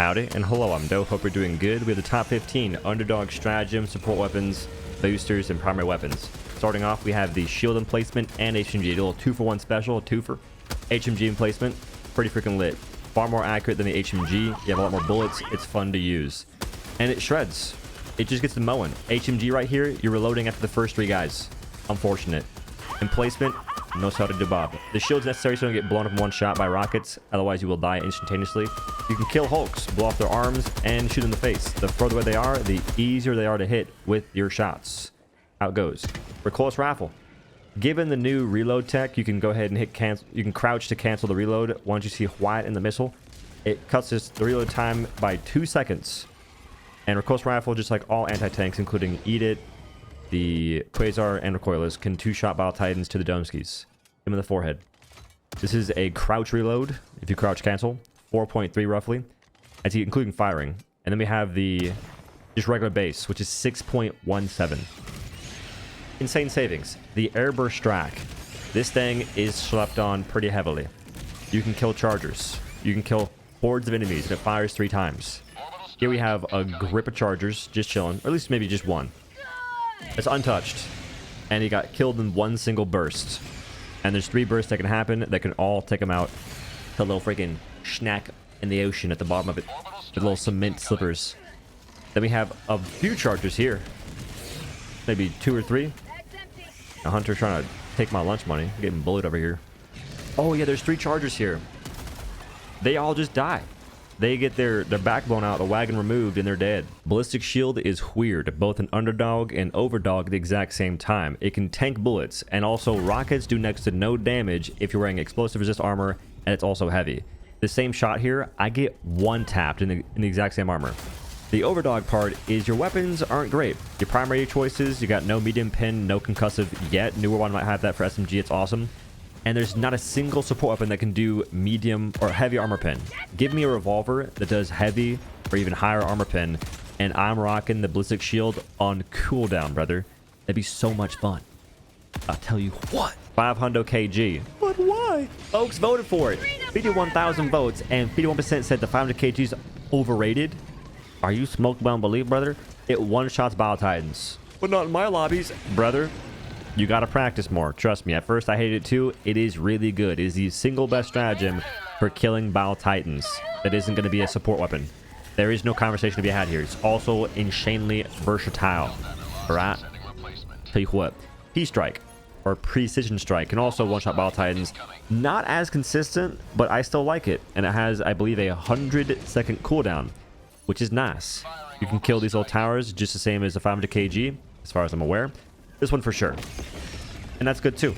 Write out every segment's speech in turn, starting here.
Howdy and hello, I'm Doe. Hope you're doing good. We have the top 15 Underdog Stratagems, support weapons, boosters, and primary weapons. Starting off, we have the Shield Emplacement and HMG. A little 2-for-1 special, a 2 for HMG Emplacement. Pretty freaking lit. Far more accurate than the HMG. You have a lot more bullets. It's fun to use. And it shreds. It just gets the mowing. HMG right here, you're reloading after the first 3 guys. Unfortunate. Emplacement, knows how to do bob. The shield's necessary so you don't get blown up in one shot by rockets, otherwise you will die instantaneously. You can kill Hulks, blow off their arms, and shoot in the face. The further away they are, the easier they are to hit with your shots. How it goes. Recoilless Rifle. Given the new reload tech, you can go ahead and hit cancel. You can crouch to cancel the reload. Once you see white in the missile, it cuts the reload time by 2 seconds. And Recoilless Rifle, just like all anti-tanks, including Eat It, the Quasar, and Recoilless, can 2-shot Battle Titans to the domeskis. Him in the forehead. This is a crouch reload. If you crouch cancel, 4.3 roughly, that's including firing. And then we have the just regular base, which is 6.17. Insane savings. The Airburst Strike. This thing is slept on pretty heavily. You can kill chargers. You can kill hordes of enemies, and it fires 3 times. Here we have a grip of chargers just chilling, or at least maybe just one. It's untouched, and he got killed in 1 single burst. And there's 3 bursts that can happen that can all take him out to a little freaking schnack in the ocean at the bottom of it with little cement slippers. Then we have a few chargers here, maybe 2 or 3. A hunter trying to take my lunch money. I'm getting bullied over here. Oh yeah, there's 3 chargers here. They all just die. They get their back blown out, the wagon removed, and they're dead. Ballistic Shield is weird, both an Underdog and OhDough at the exact same time. It can tank bullets, and also rockets do next to no damage if you're wearing explosive resist armor, and it's also heavy. The same shot here, I get 1 tapped in the exact same armor. The OhDough part is your weapons aren't great. Your primary choices, you got no medium pin, no concussive yet. Newer one might have that for SMG, it's awesome. And there's not a single support weapon that can do medium or heavy armor pin. Give me a revolver that does heavy or even higher armor pin, and I'm rocking the Ballistic Shield on cooldown, brother. That'd be so much fun. I'll tell you what. 500 kg. But why? Folks voted for it. 51,000 votes, and 51% said the 500 kg is overrated. Are you smoked beyond belief, brother? It one-shots Battle Titans. But not in my lobbies, brother. You gotta practice more. Trust me. At first, I hated it too. It is really good. It is the single best stratagem for killing Battle Titans. That isn't going to be a support weapon. There is no conversation to be had here. It's also insanely versatile. Alright? Tell you what. P-Strike, or Precision Strike, can also one-shot Battle Titans. Not as consistent, but I still like it. And it has, I believe, a 100-second cooldown, which is nice. You can kill these little towers just the same as the 500 kg, as far as I'm aware. This one for sure. And that's good too.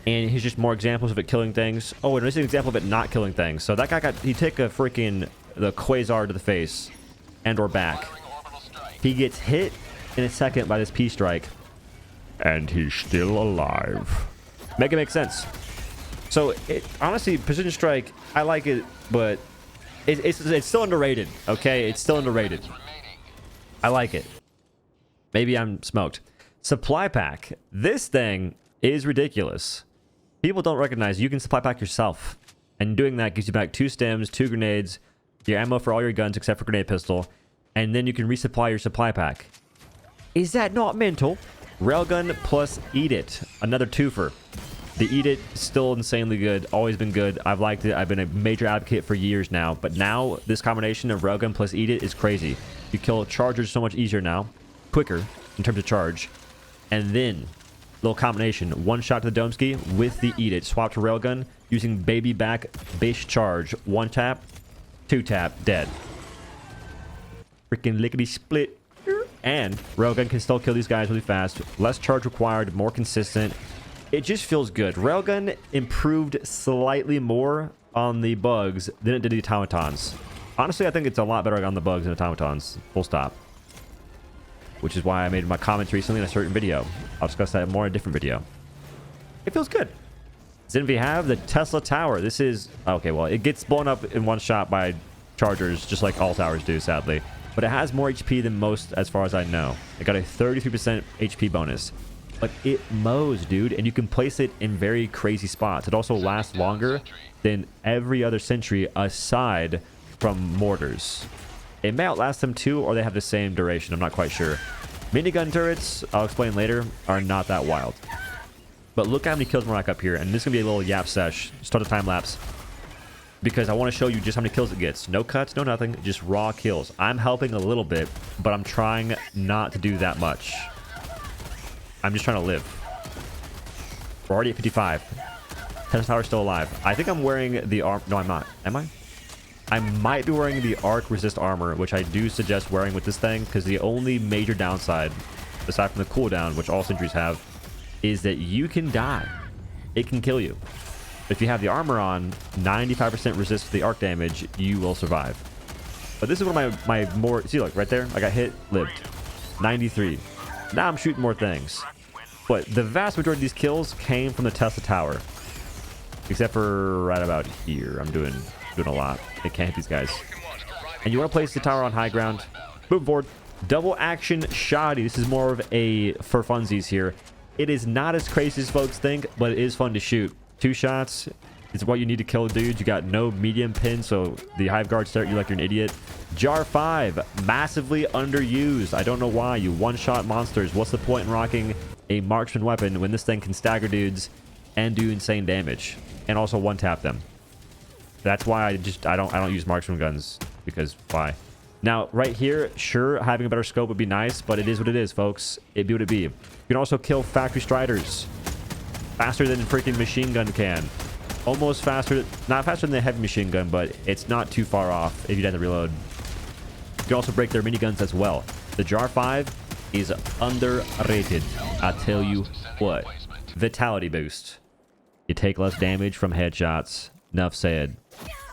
And here's just more examples of it killing things. Oh, and this is an example of it not killing things. So that guy he take a freaking the Quasar to the face and or back. He gets hit in a second by this P-Strike. And he's still alive. Make it make sense. So honestly, Precision Strike, I like it, but it's still underrated. Okay, it's still underrated. I like it. Maybe I'm smoked. Supply pack. This thing is ridiculous. People don't recognize you can supply pack yourself. And doing that gives you back 2 stems, 2 grenades, your ammo for all your guns except for grenade pistol, and then you can resupply your supply pack. Is that not mental? Railgun plus Eat It. Another 2-fer. The Eat It is still insanely good. Always been good. I've liked it. I've been a major advocate for years now. But now, this combination of Railgun plus Eat It is crazy. You kill chargers so much easier now. Quicker in terms of charge. And then, little combination. 1 shot to the Domski with the Eat It. Swap to Railgun using baby back base charge. 1 tap, 2 tap, dead. Freaking lickety split. And Railgun can still kill these guys really fast. Less charge required, more consistent. It just feels good. Railgun improved slightly more on the bugs than it did the automatons. Honestly, I think it's a lot better on the bugs than automatons. Full stop. Which is why I made my comments recently in a certain video. I'll discuss that more in a different video. It feels good. Then we have the Tesla Tower. This is... Okay, well, it gets blown up in 1 shot by chargers, just like all towers do, sadly. But it has more HP than most, as far as I know. It got a 33% HP bonus. But it mows, dude. And you can place it in very crazy spots. It also lasts longer than every other sentry aside from mortars. It may outlast them too, or they have the same duration. I'm not quite sure. Minigun turrets, I'll explain later, are not that wild. But look how many kills we're rack up here. And this is going to be a little yap sesh. Start a time lapse. Because I want to show you just how many kills it gets. No cuts, no nothing. Just raw kills. I'm helping a little bit, but I'm trying not to do that much. I'm just trying to live. We're already at 55. Tennis Tower's still alive. I think I'm wearing the arm. No, I'm not. Am I? I might be wearing the arc resist armor, which I do suggest wearing with this thing, because the only major downside, aside from the cooldown, which all sentries have, is that you can die. It can kill you. If you have the armor on, 95% resist to the arc damage, you will survive. But this is one of my more... See, look, right there? I got hit, lived. 93. Now I'm shooting more things. But the vast majority of these kills came from the Tesla Tower. Except for right about here. I'm doing a lot. I can't hit these guys. And you want to place the tower on high ground. Move forward. Double action shoddy. This is more of a for funsies here. It is not as crazy as folks think, but it is fun to shoot. 2 shots is what you need to kill dudes. You got no medium pin, so the hive guards start you like you're an idiot. Jar 5, massively underused. I don't know why. You one-shot monsters. What's the point in rocking a marksman weapon when this thing can stagger dudes and do insane damage, and also one-tap them? That's why I don't use marksman guns, because why? Now, right here, sure, having a better scope would be nice, but it is what it is, folks. It be what it be. You can also kill factory striders faster than a freaking machine gun can. Almost faster, not faster than the heavy machine gun, but it's not too far off if you have to reload. You can also break their miniguns as well. The Jar 5 is underrated. I tell you what. Vitality boost. You take less damage from headshots. Enough said.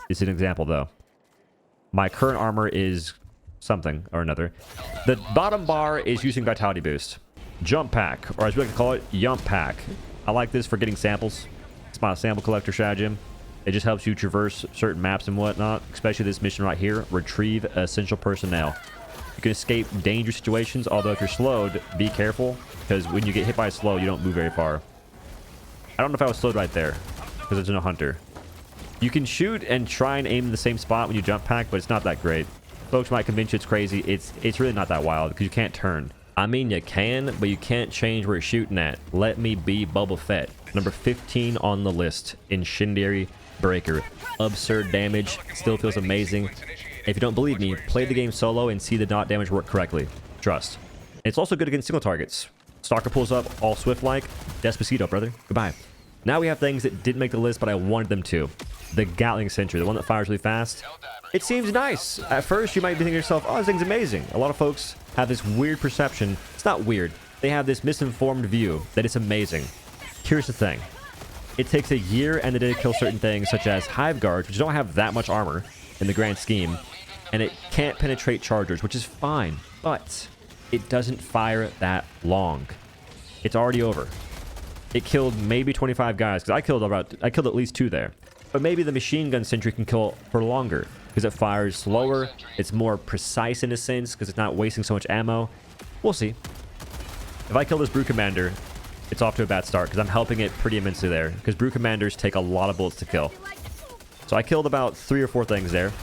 It's an example, though. My current armor is something or another. The bottom bar is using vitality boost. Jump pack, or as we like to call it, yump pack. I like this for getting samples. It's my sample collector stratagem. It just helps you traverse certain maps and whatnot, especially this mission right here, retrieve essential personnel. You can escape dangerous situations, although if you're slowed, be careful, because when you get hit by a slow, you don't move very far. I don't know if I was slowed right there, because there's no hunter. You can shoot and try and aim in the same spot when you jump pack, but it's not that great. Folks might convince you it's crazy. It's really not that wild, because you can't turn. I mean, you can, but you can't change where you're shooting at. Let me be Boba Fett. Number 15 on the list, Incendiary Breaker. Absurd damage, still feels amazing. If you don't believe me, play the game solo and see the dot damage work correctly. Trust. It's also good against single targets. Stalker pulls up, all swift-like. Despacito, brother. Goodbye. Now we have things that didn't make the list, but I wanted them to. The Gatling Sentry, the one that fires really fast. It seems nice. At first, you might be thinking to yourself, oh, this thing's amazing. A lot of folks have this weird perception. It's not weird. They have this misinformed view that it's amazing. Here's the thing. It takes a year and a day to kill certain things, such as hive guards, which don't have that much armor in the grand scheme, and it can't penetrate chargers, which is fine, but it doesn't fire that long. It's already over. It killed maybe 25 guys, because I killed at least 2 there. But maybe the machine gun sentry can kill for longer, because it fires slower. It's more precise in a sense, because it's not wasting so much ammo. We'll see. If I kill this Brew Commander, it's off to a bad start, because I'm helping it pretty immensely there, because Brew Commanders take a lot of bullets to kill. So I killed about 3 or 4 things there.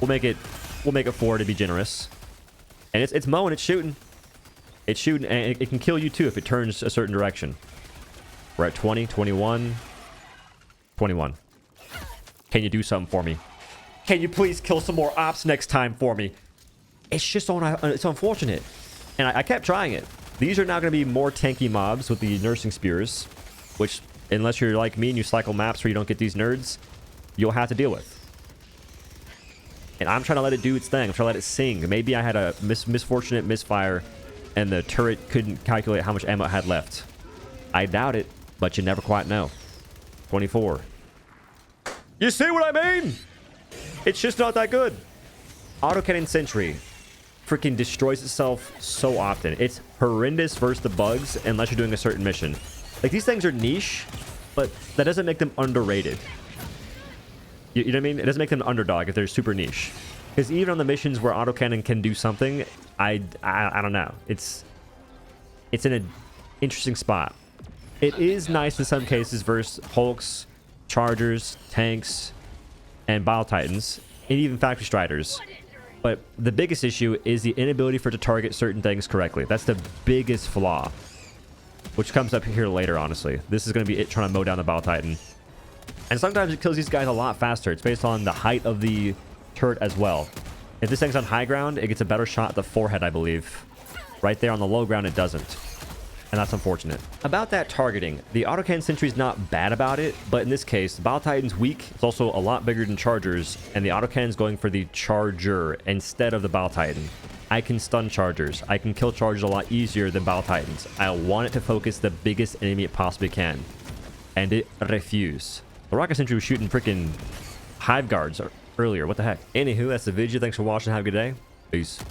We'll make it 4 to be generous. And it's mowing, it's shooting. It's shooting, and it can kill you too if it turns a certain direction. We're at 20, 21, 21. Can you do something for me? Can you please kill some more ops next time for me? It's just it's unfortunate. And I kept trying it. These are now going to be more tanky mobs with the nursing spears, which, unless you're like me and you cycle maps where you don't get these nerds, you'll have to deal with. And I'm trying to let it do its thing. I'm trying to let it sing. Maybe I had a misfortunate misfire and the turret couldn't calculate how much ammo it had left. I doubt it, but you never quite know. 24. You see what I mean? It's just not that good. AutoCannon Sentry freaking destroys itself so often. It's horrendous versus the bugs unless you're doing a certain mission. Like, these things are niche, but that doesn't make them underrated. You know what I mean? It doesn't make them an underdog if they're super niche. Because even on the missions where AutoCannon can do something, I don't know. It's in an interesting spot. It is nice in some cases versus Hulks, Chargers, tanks, and Bile Titans. and even Factory Striders. But the biggest issue is the inability for it to target certain things correctly. That's the biggest flaw, which comes up here later, honestly. This is going to be it trying to mow down the Battle Titan. And sometimes it kills these guys a lot faster. It's based on the height of the turret as well. If this thing's on high ground, it gets a better shot at the forehead, I believe. Right there on the low ground, it doesn't. And that's unfortunate. About that targeting, the AutoCannon Sentry is not bad about it, but in this case, the Battle Titan's weak. It's also a lot bigger than Chargers, and the AutoCannon's going for the Charger instead of the Battle Titan. I can stun Chargers. I can kill Chargers a lot easier than Battle Titans. I want it to focus the biggest enemy it possibly can. And it refused. The Rocket Sentry was shooting freaking Hive Guards earlier. What the heck? Anywho, that's the video. Thanks for watching. Have a good day. Peace.